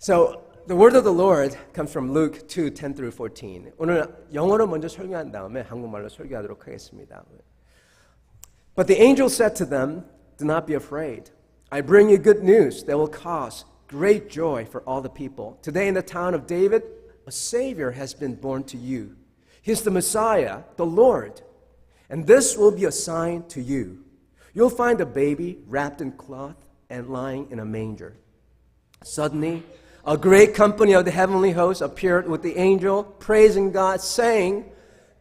So the word of the Lord comes from Luke 2:10 through 14. 오늘 영어로 먼저 설교한 다음에 한국말로 설교하도록 하겠습니다. But the angel said to them, "Do not be afraid. I bring you good news that will cause great joy for all the people. Today in the town of David, a Savior has been born to you. He is the Messiah, the Lord. And this will be a sign to you. You'll find a baby wrapped in cloth and lying in a manger." Suddenly, a great company of the heavenly hosts appeared with the angel, praising God, saying,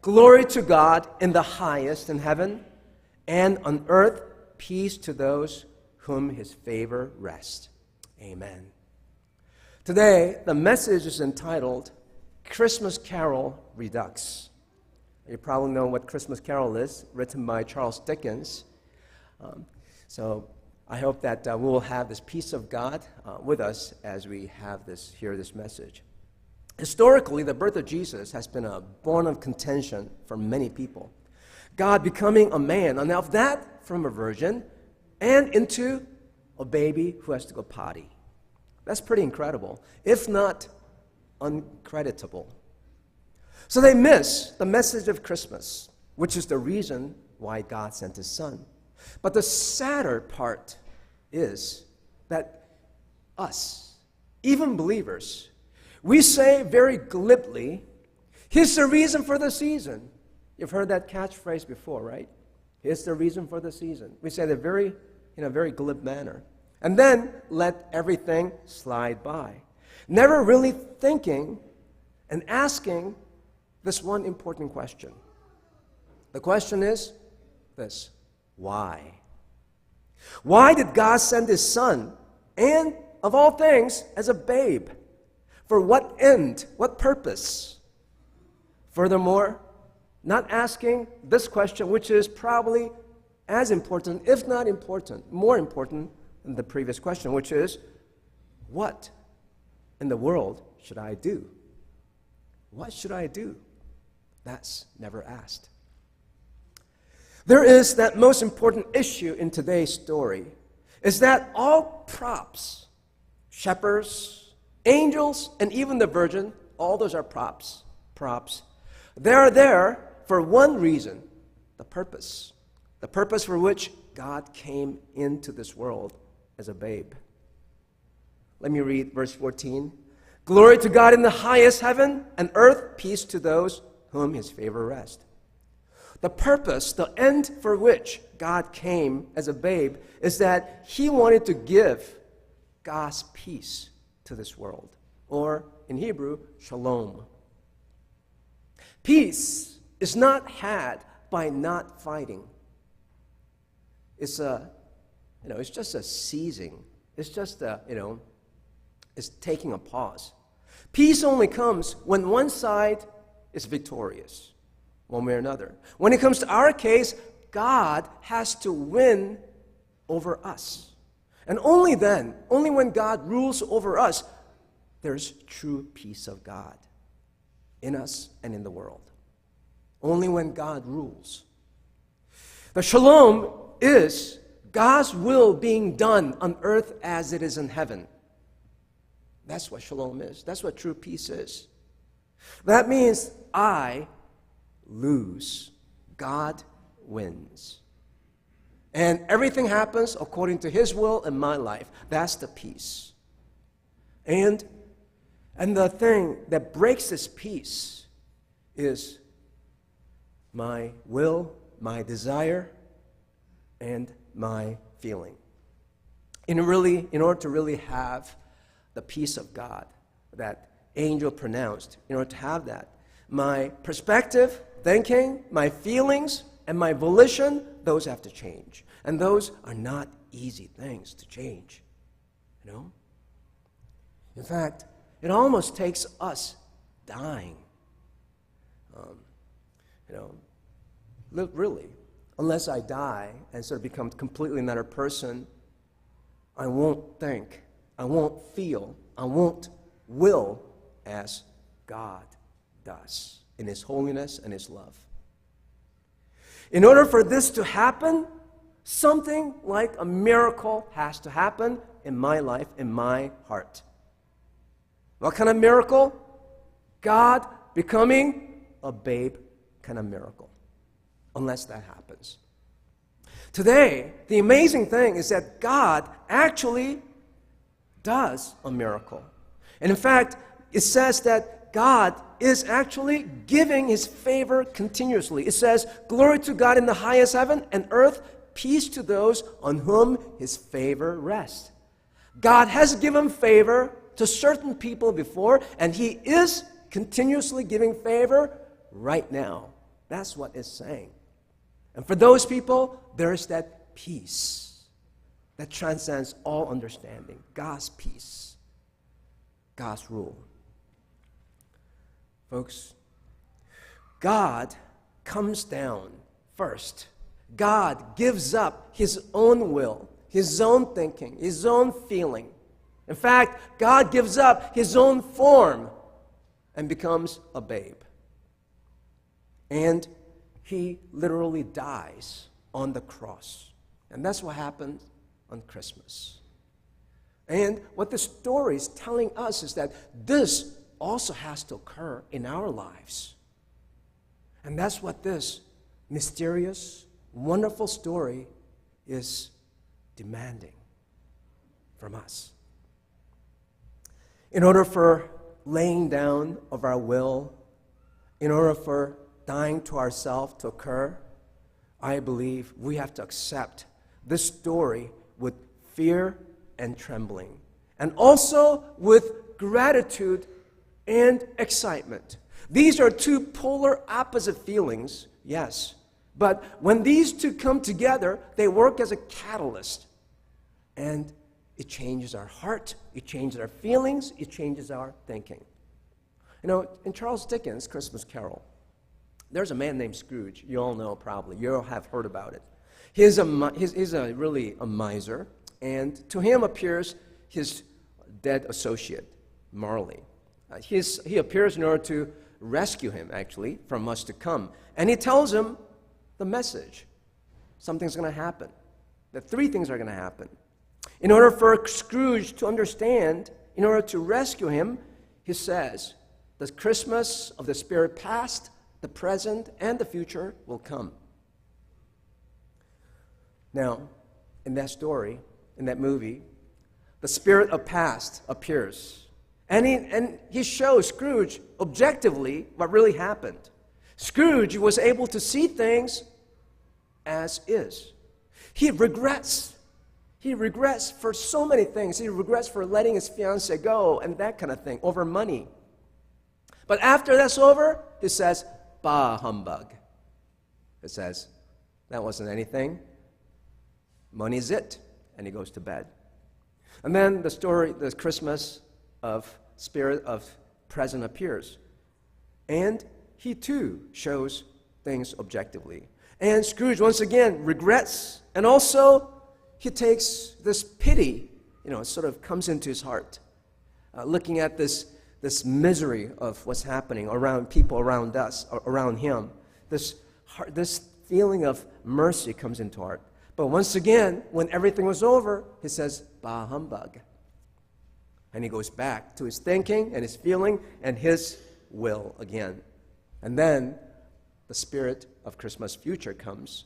"Glory to God in the highest in heaven, and on earth peace to those whom his favor rests." Amen. Today, the message is entitled, Christmas Carol Redux. You probably know what Christmas Carol is, written by Charles Dickens. So I hope that we will have this peace of God with us as we hear this message. Historically, the birth of Jesus has been a bone of contention for many people. God becoming a man, and of that from a virgin, and into a baby who has to go potty. That's pretty incredible, if not uncreditable. So they miss the message of Christmas, which is the reason why God sent his son. But the sadder part is that us, even believers, we say very glibly, "Here's the reason for the season." You've heard that catchphrase before, right? "Here's the reason for the season." We say that in a very glib manner. And then let everything slide by. Never really thinking and asking this one important question. The question is this: why? Why did God send his son, and of all things, as a babe? For what end? What purpose? Furthermore, not asking this question, which is probably as important, if not important, more important than the previous question, which is, what in the world should I do? What should I do? That's never asked. There is that most important issue in today's story, is that all props, shepherds, angels, and even the virgin, all those are props. They are there for one reason, the purpose for which God came into this world as a babe. Let me read verse 14. "Glory to God in the highest heaven, and earth peace to those whom his favor rests." The purpose, the end for which God came as a babe, is that he wanted to give God's peace to this world, or in Hebrew, shalom. Peace is not had by not fighting. It's just a ceasing. It's just it's taking a pause. Peace only comes when one side is victorious, one way or another. When it comes to our case, God has to win over us. And only then, only when God rules over us, there's true peace of God in us and in the world. Only when God rules. The shalom is God's will being done on earth as it is in heaven. That's what shalom is. That's what true peace is. That means I lose. God wins. And everything happens according to his will in my life. That's the peace. And the thing that breaks this peace is my will, my desire, and my feeling. In order to really have the peace of God that angel pronounced, in order to have that, my perspective, thinking, my feelings, and my volition, those have to change. And those are not easy things to change. In fact, it almost takes us dying. Really, unless I die and sort of become completely another person, I won't think, I won't feel, I won't will as God does in his holiness and his love. In order for this to happen, something like a miracle has to happen in my life, in my heart. What kind of miracle? God becoming a babe kind of miracle. Unless that happens. Today, the amazing thing is that God actually does a miracle. And in fact, it says that God is actually giving his favor continuously. It says, "Glory to God in the highest heaven and earth, peace to those on whom his favor rests." God has given favor to certain people before, and he is continuously giving favor right now. That's what it's saying. And for those people, there is that peace that transcends all understanding. God's peace. God's rule. Folks, God comes down first. God gives up his own will, his own thinking, his own feeling. In fact, God gives up his own form and becomes a babe. And he literally dies on the cross. And that's what happened on Christmas. And what the story is telling us is that this also has to occur in our lives. And that's what this mysterious, wonderful story is demanding from us. In order for laying down of our will, in order for dying to ourselves to occur, I believe we have to accept this story with fear and trembling, and also with gratitude and excitement. These are two polar opposite feelings, yes, but when these two come together, they work as a catalyst, and it changes our heart, it changes our feelings, it changes our thinking. You know, in Charles Dickens' Christmas Carol, there's a man named Scrooge. You all know probably. You all have heard about it. He's really a miser, and to him appears his dead associate, Marley. He appears in order to rescue him, actually, from what's to come. And he tells him the message. Something's going to happen. That three things are going to happen. In order for Scrooge to understand, in order to rescue him, he says, the Christmas of the Spirit past, the present, and the future will come. Now, in that story, in that movie, the spirit of past appears. And he shows Scrooge objectively what really happened. Scrooge was able to see things as is. He regrets. He regrets for so many things. He regrets for letting his fiancée go and that kind of thing, over money. But after that's over, he says, "Bah, humbug." It says, that wasn't anything. Money's it. And he goes to bed. And then the story, the Christmas of Spirit of Present appears. And he too shows things objectively. And Scrooge once again regrets, and also he takes this pity, it sort of comes into his heart, looking at this misery of what's happening around people around us, around him. This feeling of mercy comes into heart. But once again, when everything was over, he says, "Bah, humbug." And he goes back to his thinking and his feeling and his will again. And then the spirit of Christmas future comes.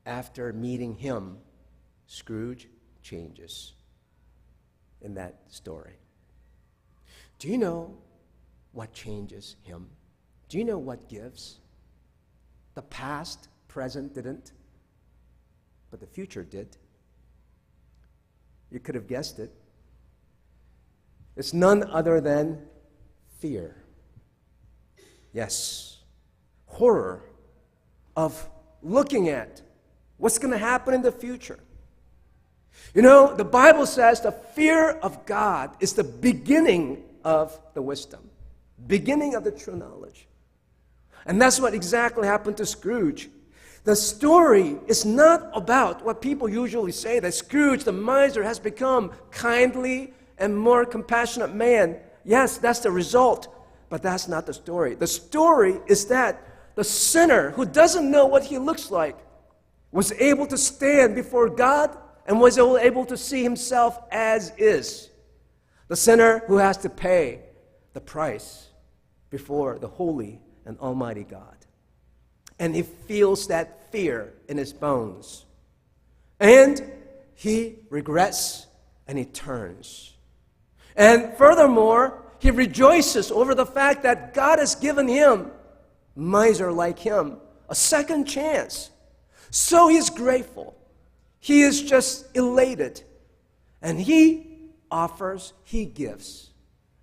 After meeting him, Scrooge changes in that story. Do you know what changes him? Do you know what gives? The past, present didn't, but the future did. You could have guessed it. It's none other than fear. Yes, horror of looking at what's going to happen in the future. The Bible says the fear of God is the beginning of the wisdom, beginning of the true knowledge. And that's what exactly happened to Scrooge. The story is not about what people usually say, that Scrooge, the miser, has become kindly and more compassionate man. Yes, that's the result, but that's not the story. The story is that the sinner who doesn't know what he looks like was able to stand before God and was able to see himself as is. The sinner who has to pay the price before the holy and almighty God. And he feels that fear in his bones. And he regrets and he turns. And furthermore, he rejoices over the fact that God has given him, miser like him, a second chance. So he's grateful. He is just elated. And he offers, he gives,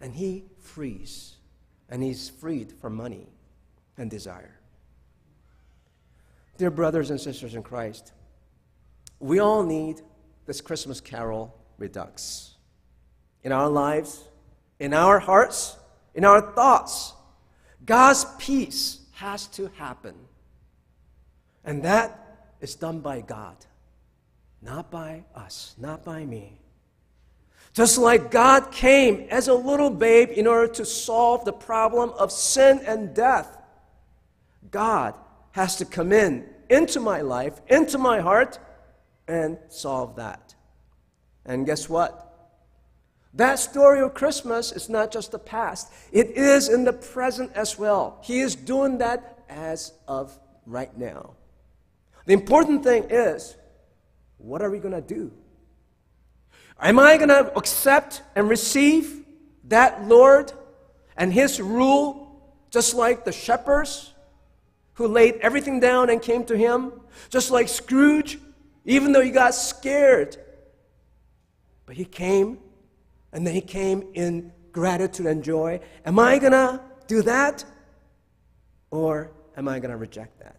and he frees. And he's freed from money and desire. Dear brothers and sisters in Christ, we all need this Christmas carol redux. In our lives, in our hearts, in our thoughts, God's peace has to happen. And that is done by God, not by us, not by me. Just like God came as a little babe in order to solve the problem of sin and death, God has to come into my life, into my heart, and solve that. And guess what? That story of Christmas is not just the past. It is in the present as well. He is doing that as of right now. The important thing is, what are we going to do? Am I going to accept and receive that Lord and His rule, just like the shepherds who laid everything down and came to Him? Just like Scrooge, even though he got scared. But he came, and then he came in gratitude and joy. Am I going to do that? Or am I going to reject that?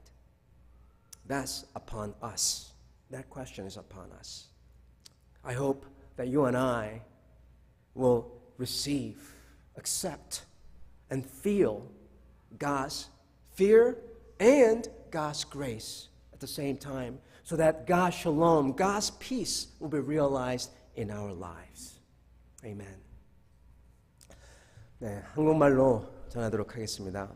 That's upon us. That question is upon us. I hope that you and I will receive, accept, and feel God's fear and God's grace at the same time, so that God's shalom, God's peace will be realized in our lives. Amen. 네, 한국말로 전하도록 하겠습니다.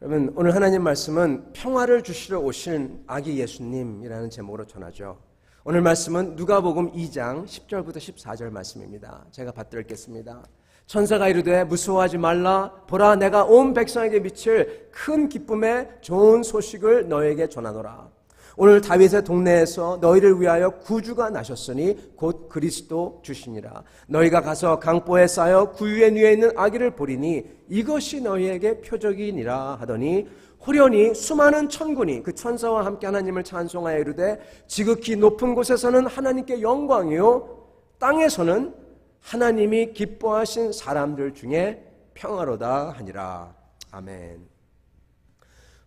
여러분, 오늘 하나님 말씀은 평화를 주시러 오신 아기 예수님이라는 제목으로 전하죠. 오늘 말씀은 누가복음 2장 10절부터 14절 말씀입니다. 제가 받들겠습니다. 천사가 이르되 무서워하지 말라. 보라, 내가 온 백성에게 미칠 큰 기쁨의 좋은 소식을 너에게 전하노라. 오늘 다윗의 동네에서 너희를 위하여 구주가 나셨으니 곧 그리스도 주시니라. 너희가 가서 강보에 쌓여 구유에 누워 있는 아기를 보리니 이것이 너희에게 표적이니라 하더니 호련히 수많은 천군이 그 천사와 함께 하나님을 찬송하여 이르되 지극히 높은 곳에서는 하나님께 영광이요 땅에서는 하나님이 기뻐하신 사람들 중에 평화로다 하니라. 아멘.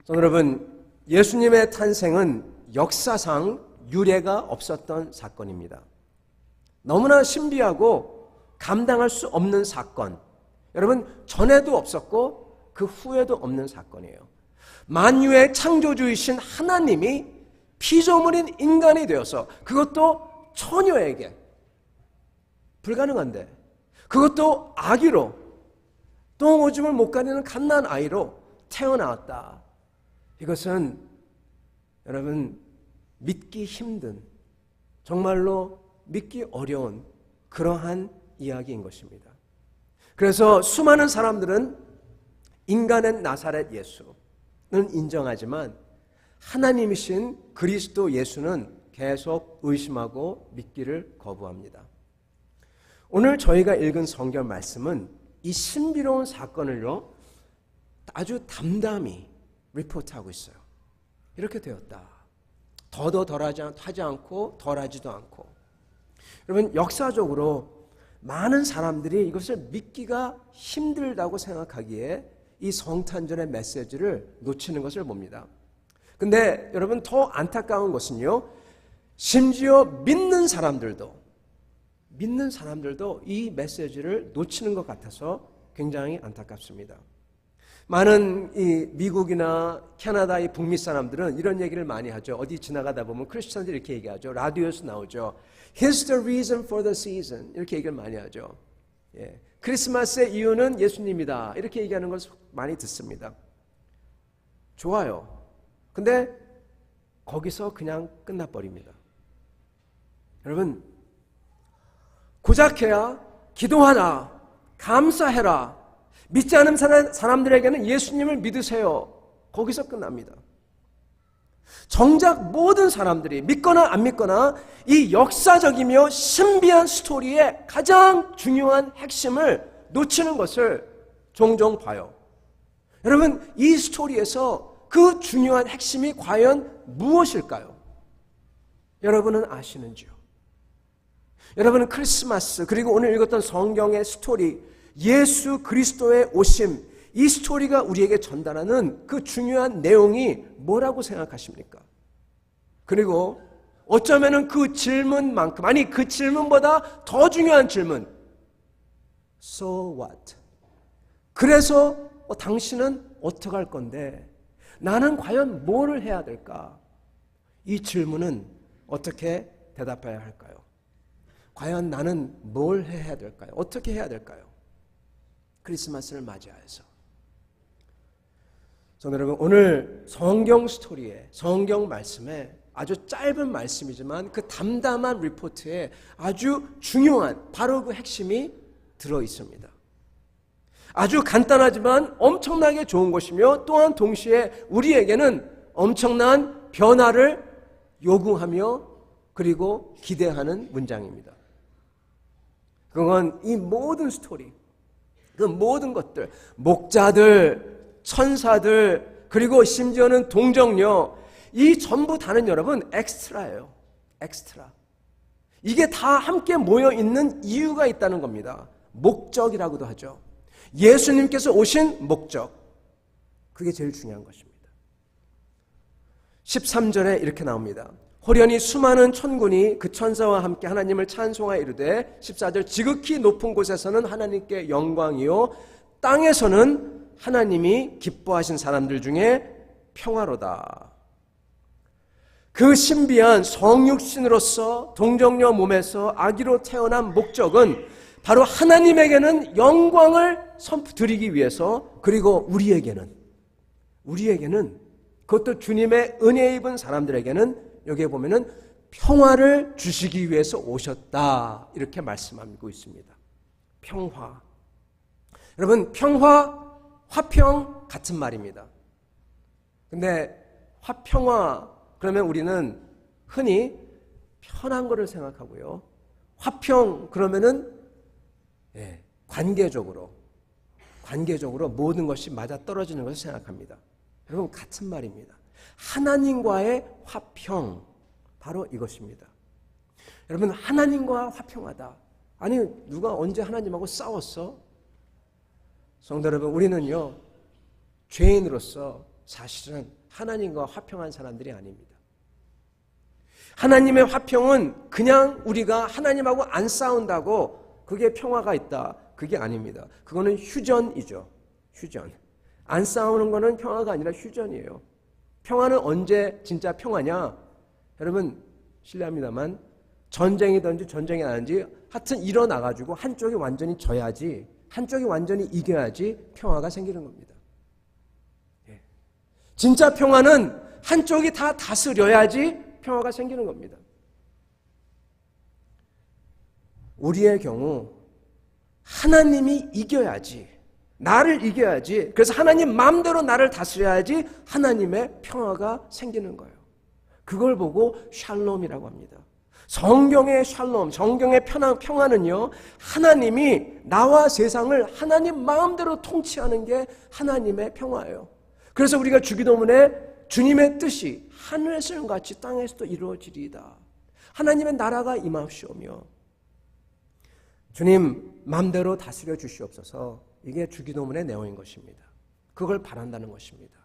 여러분, 예수님의 탄생은 역사상 유례가 없었던 사건입니다. 너무나 신비하고 감당할 수 없는 사건. 여러분, 전에도 없었고 그 후에도 없는 사건이에요. 만유의 창조주이신 하나님이 피조물인 인간이 되어서, 그것도 처녀에게, 불가능한데 그것도 아기로, 똥 오줌을 못 가리는 갓난 아이로 태어나왔다. 이것은 여러분 믿기 힘든, 정말로 믿기 어려운 그러한 이야기인 것입니다. 그래서 수많은 사람들은 인간의 나사렛 예수는 인정하지만 하나님이신 그리스도 예수는 계속 의심하고 믿기를 거부합니다. 오늘 저희가 읽은 성경 말씀은 이 신비로운 사건을요 아주 담담히 리포트하고 있어요. 이렇게 되었다. 더도 덜하지 않고 덜하지도 않고. 여러분, 역사적으로 많은 사람들이 이것을 믿기가 힘들다고 생각하기에 이 성탄절의 메시지를 놓치는 것을 봅니다. 근데 여러분, 더 안타까운 것은요, 심지어 믿는 사람들도 이 메시지를 놓치는 것 같아서 굉장히 안타깝습니다. 많은 이 미국이나 캐나다 이 북미 사람들은 이런 얘기를 많이 하죠. 어디 지나가다 보면 크리스천들이 이렇게 얘기하죠. 라디오에서 나오죠. Here's the reason for the season. 이렇게 얘기를 많이 하죠. 예. 크리스마스의 이유는 예수님이다. 이렇게 얘기하는 걸 많이 듣습니다. 좋아요. 근데 거기서 그냥 끝나버립니다. 여러분, 고작해야 기도하라, 감사해라, 믿지 않는 사람들에게는 예수님을 믿으세요. 거기서 끝납니다. 정작 모든 사람들이 믿거나 안 믿거나 이 역사적이며 신비한 스토리의 가장 중요한 핵심을 놓치는 것을 종종 봐요. 여러분, 이 스토리에서 그 중요한 핵심이 과연 무엇일까요? 여러분은 아시는지요? 여러분은 크리스마스 그리고 오늘 읽었던 성경의 스토리, 예수 그리스도의 오심, 이 스토리가 우리에게 전달하는 그 중요한 내용이 뭐라고 생각하십니까? 그리고 어쩌면은 그 질문만큼, 아니 그 질문보다 더 중요한 질문, So what? 그래서 당신은 어떻게 할 건데 나는 과연 뭐를 해야 될까? 이 질문은 어떻게 대답해야 할까요? 과연 나는 뭘 해야 될까요? 어떻게 해야 될까요? 크리스마스를 맞이하여서. 저는 여러분 오늘 성경 스토리에, 성경 말씀에 아주 짧은 말씀이지만 그 담담한 리포트에 아주 중요한 바로 그 핵심이 들어 있습니다. 아주 간단하지만 엄청나게 좋은 것이며 또한 동시에 우리에게는 엄청난 변화를 요구하며 그리고 기대하는 문장입니다. 그건 이 모든 스토리, 그 모든 것들, 목자들, 천사들, 그리고 심지어는 동정녀, 이 전부 다는 여러분 엑스트라예요. 엑스트라. 이게 다 함께 모여 있는 이유가 있다는 겁니다. 목적이라고도 하죠. 예수님께서 오신 목적, 그게 제일 중요한 것입니다. 13절에 이렇게 나옵니다. 호련히 수많은 천군이 그 천사와 함께 하나님을 찬송하여 이르되 14절 지극히 높은 곳에서는 하나님께 영광이요 땅에서는 하나님이 기뻐하신 사람들 중에 평화로다. 그 신비한 성육신으로서 동정녀 몸에서 아기로 태어난 목적은 바로 하나님에게는 영광을 드리기 위해서, 그리고 우리에게는 그것도 주님의 은혜 입은 사람들에게는 여기에 보면은 평화를 주시기 위해서 오셨다, 이렇게 말씀하고 있습니다. 평화. 여러분, 평화, 화평 같은 말입니다. 근데 화평화 그러면 우리는 흔히 편한 거를 생각하고요. 화평 그러면은 관계적으로 모든 것이 맞아떨어지는 것을 생각합니다. 여러분, 같은 말입니다. 하나님과의 화평, 바로 이것입니다. 여러분, 하나님과 화평하다. 아니, 누가 언제 하나님하고 싸웠어? 성도 여러분, 우리는요, 죄인으로서 사실은 하나님과 화평한 사람들이 아닙니다. 하나님의 화평은 그냥 우리가 하나님하고 안 싸운다고 그게 평화가 있다, 그게 아닙니다. 그거는 휴전이죠. 휴전. 안 싸우는 거는 평화가 아니라 휴전이에요. 평화는 언제 진짜 평화냐? 여러분, 실례합니다만 전쟁이든지 전쟁이 아닌지 하여튼 일어나가지고 한쪽이 완전히 져야지, 한쪽이 완전히 이겨야지 평화가 생기는 겁니다. 진짜 평화는 한쪽이 다 다스려야지 평화가 생기는 겁니다. 우리의 경우 하나님이 이겨야지, 나를 이겨야지, 그래서 하나님 마음대로 나를 다스려야지 하나님의 평화가 생기는 거예요. 그걸 보고 샬롬이라고 합니다. 성경의 샬롬, 성경의 평화는요, 하나님이 나와 세상을 하나님 마음대로 통치하는 게 하나님의 평화예요. 그래서 우리가 주기도문에 주님의 뜻이 하늘에서는 같이 땅에서도 이루어지리이다, 하나님의 나라가 임하옵시오며 주님 마음대로 다스려 주시옵소서, 이게 주기도문의 내용인 것입니다. 그걸 바란다는 것입니다.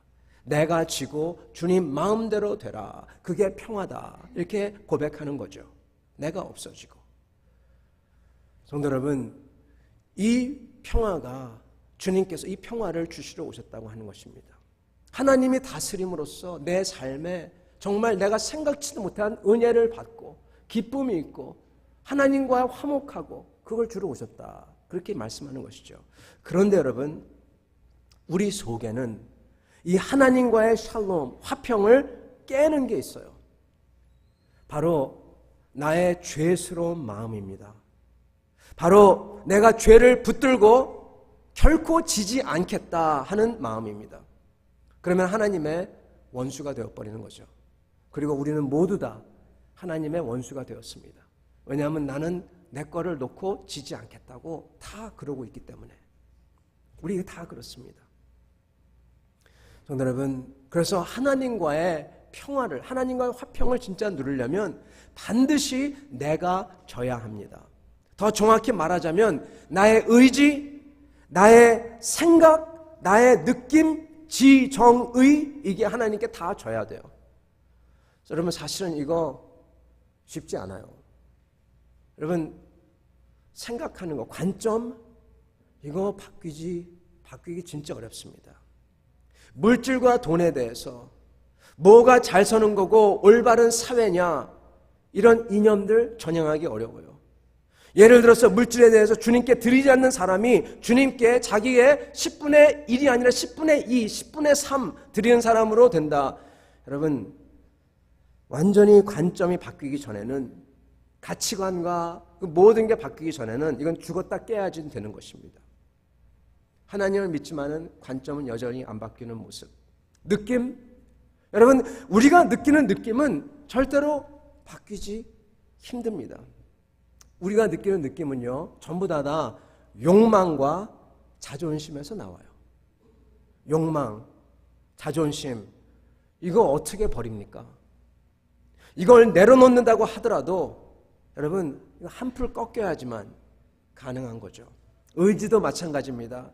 내가 지고 주님 마음대로 되라, 그게 평화다, 이렇게 고백하는 거죠. 내가 없어지고. 성도 여러분, 이 평화가 주님께서 이 평화를 주시러 오셨다고 하는 것입니다. 하나님이 다스림으로써 내 삶에 정말 내가 생각지도 못한 은혜를 받고 기쁨이 있고 하나님과 화목하고 그걸 주러 오셨다, 그렇게 말씀하는 것이죠. 그런데 여러분, 우리 속에는 이 하나님과의 샬롬, 화평을 깨는 게 있어요. 바로 나의 죄스러운 마음입니다. 바로 내가 죄를 붙들고 결코 지지 않겠다 하는 마음입니다. 그러면 하나님의 원수가 되어버리는 거죠. 그리고 우리는 모두 다 하나님의 원수가 되었습니다. 왜냐하면 나는 내 거를 놓고 지지 않겠다고 다 그러고 있기 때문에. 우리 다 그렇습니다. 성도 여러분, 그래서 하나님과의 평화를, 하나님과의 화평을 진짜 누리려면 반드시 내가 져야 합니다. 더 정확히 말하자면 나의 의지, 나의 생각, 나의 느낌, 지정의, 이게 하나님께 다 져야 돼요. 여러분, 사실은 이거 쉽지 않아요. 여러분, 생각하는 거, 관점, 이거 바뀌기 진짜 어렵습니다. 물질과 돈에 대해서 뭐가 잘 서는 거고 올바른 사회냐, 이런 이념들 전향하기 어려워요. 예를 들어서 물질에 대해서 주님께 드리지 않는 사람이 주님께 자기의 10분의 1이 아니라 10분의 2, 10분의 3 드리는 사람으로 된다. 여러분, 완전히 관점이 바뀌기 전에는, 가치관과 그 모든 게 바뀌기 전에는 이건 죽었다 깨야지 되는 것입니다. 하나님을 믿지만은 관점은 여전히 안 바뀌는 모습. 느낌? 여러분, 우리가 느끼는 느낌은 절대로 바뀌지 힘듭니다. 우리가 느끼는 느낌은요, 전부 다 욕망과 자존심에서 나와요. 욕망, 자존심, 이거 어떻게 버립니까? 이걸 내려놓는다고 하더라도 여러분, 이거 한풀 꺾여야지만 가능한 거죠. 의지도 마찬가지입니다.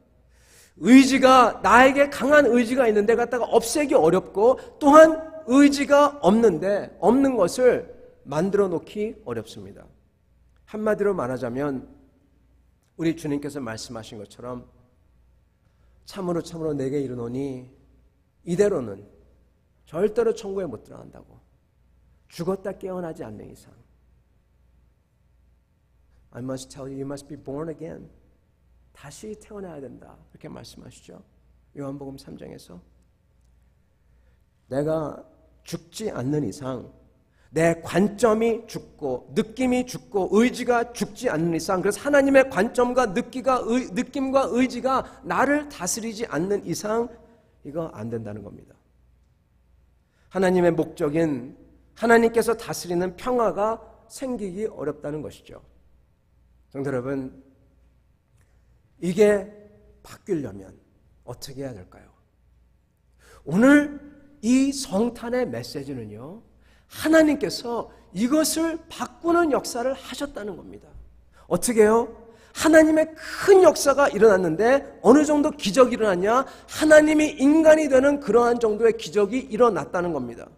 의지가, 나에게 강한 의지가 있는데 갖다가 없애기 어렵고, 또한 의지가 없는 것을 만들어 놓기 어렵습니다. 한마디로 말하자면 우리 주님께서 말씀하신 것처럼 참으로 내게 이르노니 이대로는 절대로 천국에 못 들어간다고. 죽었다 깨어나지 않는 이상. I must tell you, you must be born again. 다시 태어나야 된다. 이렇게 말씀하시죠. 요한복음 3장에서. 내가 죽지 않는 이상, 내 관점이 죽고 느낌이 죽고 의지가 죽지 않는 이상, 그래서 하나님의 관점과 느낌과 의지가 나를 다스리지 않는 이상 이거 안 된다는 겁니다. 하나님의 목적인 하나님께서 다스리는 평화가 생기기 어렵다는 것이죠. 성도 여러분, 이게 바뀌려면 어떻게 해야 될까요? 오늘 이 성탄의 메시지는요, 하나님께서 이것을 바꾸는 역사를 하셨다는 겁니다. 어떻게 해요? 하나님의 큰 역사가 일어났는데 어느 정도 기적이 일어났냐? 하나님이 인간이 되는 그러한 정도의 기적이 일어났다는 겁니다.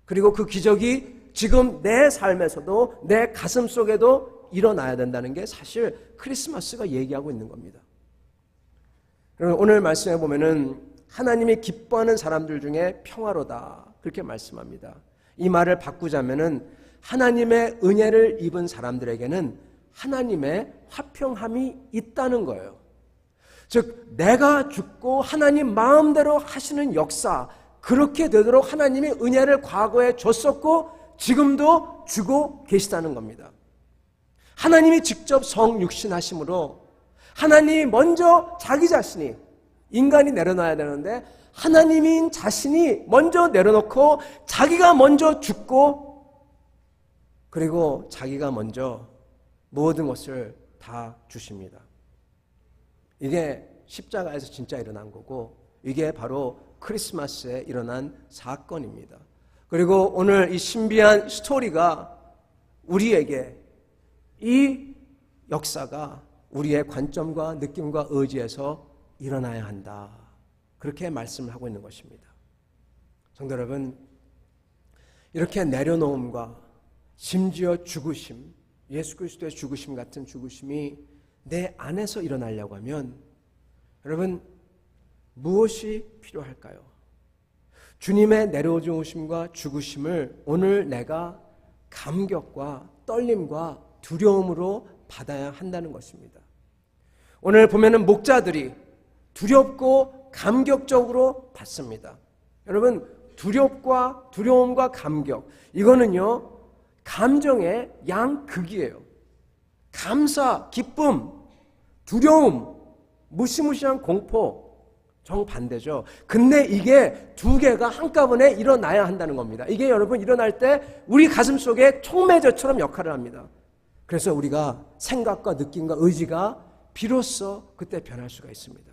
그리고 그 기적이 지금 내 삶에서도 내 가슴 속에도 일어나야 된다는 게 사실 크리스마스가 얘기하고 있는 겁니다. 오늘 말씀해 보면은 하나님이 기뻐하는 사람들 중에 평화로다, 그렇게 말씀합니다. 이 말을 바꾸자면은 하나님의 은혜를 입은 사람들에게는 하나님의 화평함이 있다는 거예요. 즉, 내가 죽고 하나님 마음대로 하시는 역사, 그렇게 되도록 하나님이 은혜를 과거에 줬었고 지금도 주고 계시다는 겁니다. 하나님이 직접 성육신하심으로 하나님이 먼저 자기 자신이, 인간이 내려놔야 되는데 하나님인 자신이 먼저 내려놓고 자기가 먼저 죽고, 그리고 자기가 먼저 모든 것을 다 주십니다. 이게 십자가에서 진짜 일어난 거고, 이게 바로 크리스마스에 일어난 사건입니다. 그리고 오늘 이 신비한 스토리가 우리에게 이 역사가 우리의 관점과 느낌과 의지에서 일어나야 한다, 그렇게 말씀을 하고 있는 것입니다. 성도 여러분, 이렇게 내려놓음과 심지어 죽으심, 예수 그리스도의 죽으심 같은 죽으심이 내 안에서 일어나려고 하면 여러분, 무엇이 필요할까요? 주님의 내려오심과 죽으심을 오늘 내가 감격과 떨림과 두려움으로 받아야 한다는 것입니다. 오늘 보면은 목자들이 두렵고 감격적으로 받습니다. 여러분, 두려움과 감격, 이거는요 감정의 양극이에요. 감사, 기쁨, 두려움, 무시무시한 공포, 정반대죠. 근데 이게 두 개가 한꺼번에 일어나야 한다는 겁니다. 이게 여러분 일어날 때 우리 가슴 속에 촉매제처럼 역할을 합니다. 그래서 우리가 생각과 느낌과 의지가 비로소 그때 변할 수가 있습니다.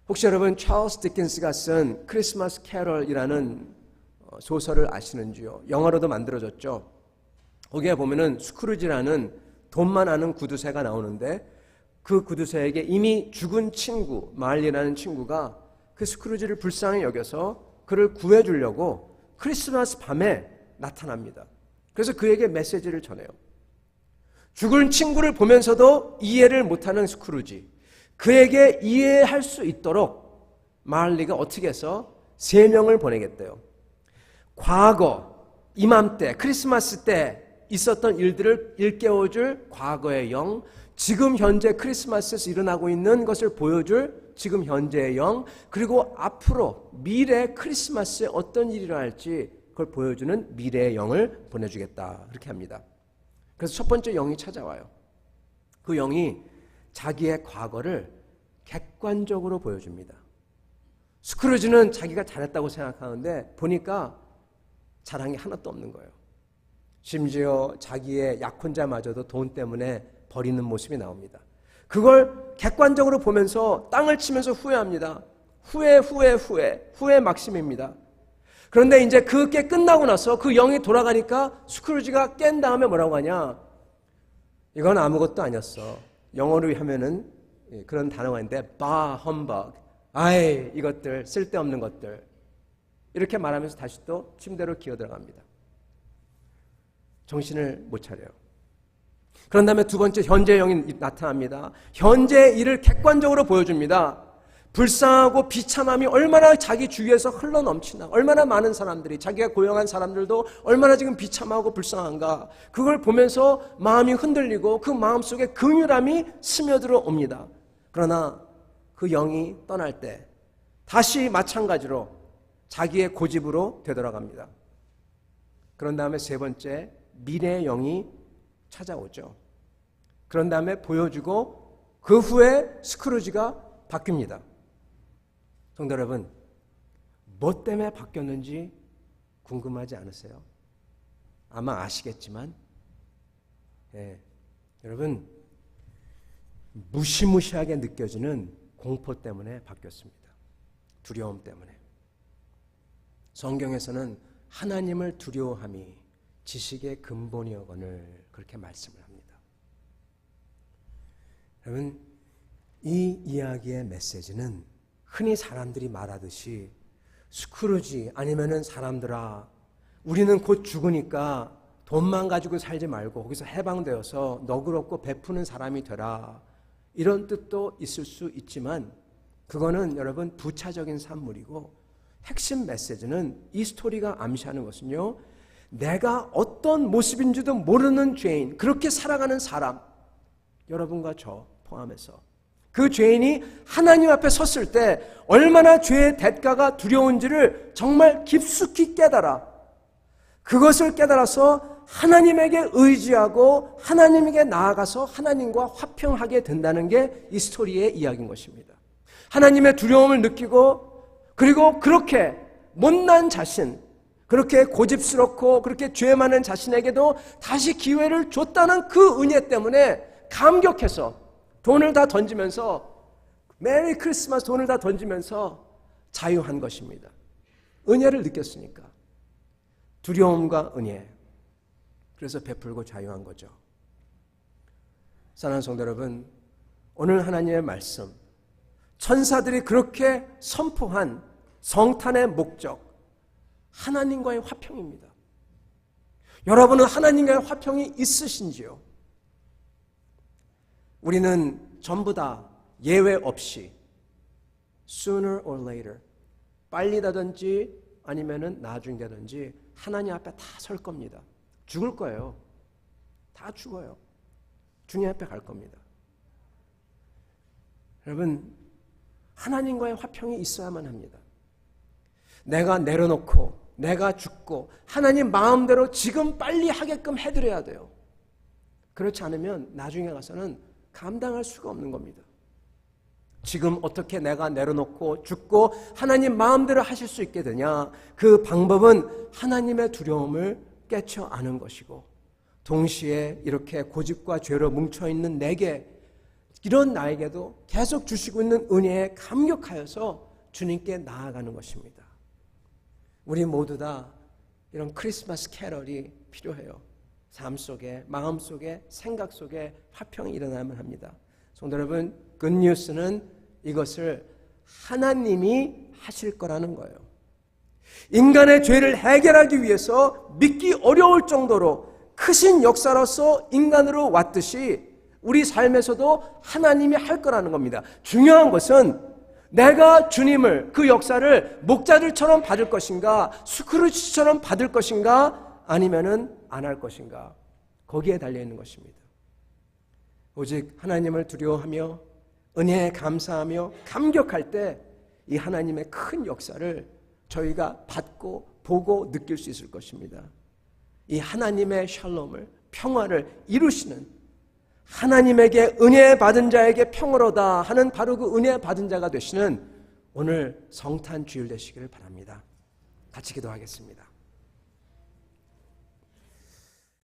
혹시 여러분 찰스 디킨스가 쓴 크리스마스 캐럴이라는 소설을 아시는지요? 영화로도 만들어졌죠. 거기에 보면은 스크루지라는 돈만 아는 구두쇠가 나오는데 그 구두쇠에게 이미 죽은 친구 말리라는 친구가 그 스크루지를 불쌍히 여겨서 그를 구해주려고 크리스마스 밤에 나타납니다. 그래서 그에게 메시지를 전해요. 죽은 친구를 보면서도 이해를 못하는 스크루지, 그에게 이해할 수 있도록 말리가 어떻게 해서 3명을 보내겠대요. 과거, 이맘때, 크리스마스 때 있었던 일들을 일깨워줄 과거의 영, 지금 현재 크리스마스에서 일어나고 있는 것을 보여줄 지금 현재의 영, 그리고 앞으로 미래 크리스마스에 어떤 일이 일어날지 그걸 보여주는 미래의 영을 보내주겠다. 그렇게 합니다. 그래서 첫 번째 영이 찾아와요. 그 영이 자기의 과거를 객관적으로 보여줍니다. 스크루지는 자기가 잘했다고 생각하는데 보니까 자랑이 하나도 없는 거예요. 심지어 자기의 약혼자마저도 돈 때문에 버리는 모습이 나옵니다. 그걸 객관적으로 보면서 땅을 치면서 후회합니다. 후회 막심입니다. 그런데 이제 그게 끝나고 나서 그 영이 돌아가니까 스크루지가 깬 다음에 뭐라고 하냐? 이건 아무것도 아니었어. 영어로 하면은 그런 단어가 있는데 험버그. 아이, 이것들 쓸데없는 것들. 이렇게 말하면서 다시 또 침대로 기어 들어갑니다. 정신을 못 차려요. 그런 다음에 두 번째 현재의 영이 나타납니다. 현재의 일을 객관적으로 보여줍니다. 불쌍하고 비참함이 얼마나 자기 주위에서 흘러넘치나, 얼마나 많은 사람들이, 자기가 고용한 사람들도 얼마나 지금 비참하고 불쌍한가, 그걸 보면서 마음이 흔들리고 그 마음속에 긍휼함이 스며들어 옵니다. 그러나 그 영이 떠날 때 다시 마찬가지로 자기의 고집으로 되돌아갑니다. 그런 다음에 세 번째 미래의 영이 찾아오죠. 그런 다음에 보여주고 그 후에 스크루지가 바뀝니다. 성도 여러분, 뭐 때문에 바뀌었는지 궁금하지 않으세요? 아마 아시겠지만 여러분, 무시무시하게 느껴지는 공포 때문에 바뀌었습니다. 두려움 때문에. 성경에서는 하나님을 두려워함이 지식의 근본이여거늘 그렇게 말씀을 합니다. 여러분, 이 이야기의 메시지는 흔히 사람들이 말하듯이 스크루지 아니면은 사람들아, 우리는 곧 죽으니까 돈만 가지고 살지 말고 거기서 해방되어서 너그럽고 베푸는 사람이 되라, 이런 뜻도 있을 수 있지만 그거는 여러분 부차적인 산물이고, 핵심 메시지는 이 스토리가 암시하는 것은요, 내가 어떤 모습인지도 모르는 죄인, 그렇게 살아가는 사람, 여러분과 저 포함해서 그 죄인이 하나님 앞에 섰을 때 얼마나 죄의 대가가 두려운지를 정말 깊숙이 깨달아, 그것을 깨달아서 하나님에게 의지하고 하나님에게 나아가서 하나님과 화평하게 된다는 게 이 스토리의 이야기인 것입니다. 하나님의 두려움을 느끼고, 그리고 그렇게 못난 자신, 그렇게 고집스럽고 그렇게 죄 많은 자신에게도 다시 기회를 줬다는 그 은혜 때문에 감격해서 돈을 다 던지면서, 메리 크리스마스 돈을 다 던지면서 자유한 것입니다. 은혜를 느꼈으니까. 두려움과 은혜, 그래서 베풀고 자유한 거죠. 사랑하는 성도 여러분, 오늘 하나님의 말씀, 천사들이 그렇게 선포한 성탄의 목적, 하나님과의 화평입니다. 여러분은 하나님과의 화평이 있으신지요? 우리는 전부 다 예외 없이 sooner or later, 빨리 다든지 아니면은 나중에 다든지 하나님 앞에 다 설 겁니다. 죽을 거예요. 다 죽어요. 주님 앞에 갈 겁니다. 여러분, 하나님과의 화평이 있어야만 합니다. 내가 내려놓고 내가 죽고 하나님 마음대로 지금 빨리 하게끔 해드려야 돼요. 그렇지 않으면 나중에 가서는 감당할 수가 없는 겁니다. 지금 어떻게 내가 내려놓고 죽고 하나님 마음대로 하실 수 있게 되냐? 그 방법은 하나님의 두려움을 깨쳐 아는 것이고, 동시에 이렇게 고집과 죄로 뭉쳐있는 내게, 이런 나에게도 계속 주시고 있는 은혜에 감격하여서 주님께 나아가는 것입니다. 우리 모두 다 이런 크리스마스 캐럴이 필요해요. 삶 속에, 마음 속에, 생각 속에 화평이 일어나면 합니다. 성도 여러분, 굿뉴스는 이것을 하나님이 하실 거라는 거예요. 인간의 죄를 해결하기 위해서 믿기 어려울 정도로 크신 역사로서 인간으로 왔듯이 우리 삶에서도 하나님이 할 거라는 겁니다. 중요한 것은 내가 주님을, 그 역사를 목자들처럼 받을 것인가, 스크루지처럼 받을 것인가, 아니면은 안 할 것인가, 거기에 달려있는 것입니다. 오직 하나님을 두려워하며 은혜에 감사하며 감격할 때 이 하나님의 큰 역사를 저희가 받고 보고 느낄 수 있을 것입니다. 이 하나님의 샬롬을, 평화를 이루시는, 하나님에게 은혜 받은 자에게 평화로다 하는 바로 그 은혜 받은 자가 되시는 오늘 성탄 주일 되시기를 바랍니다. 같이 기도하겠습니다.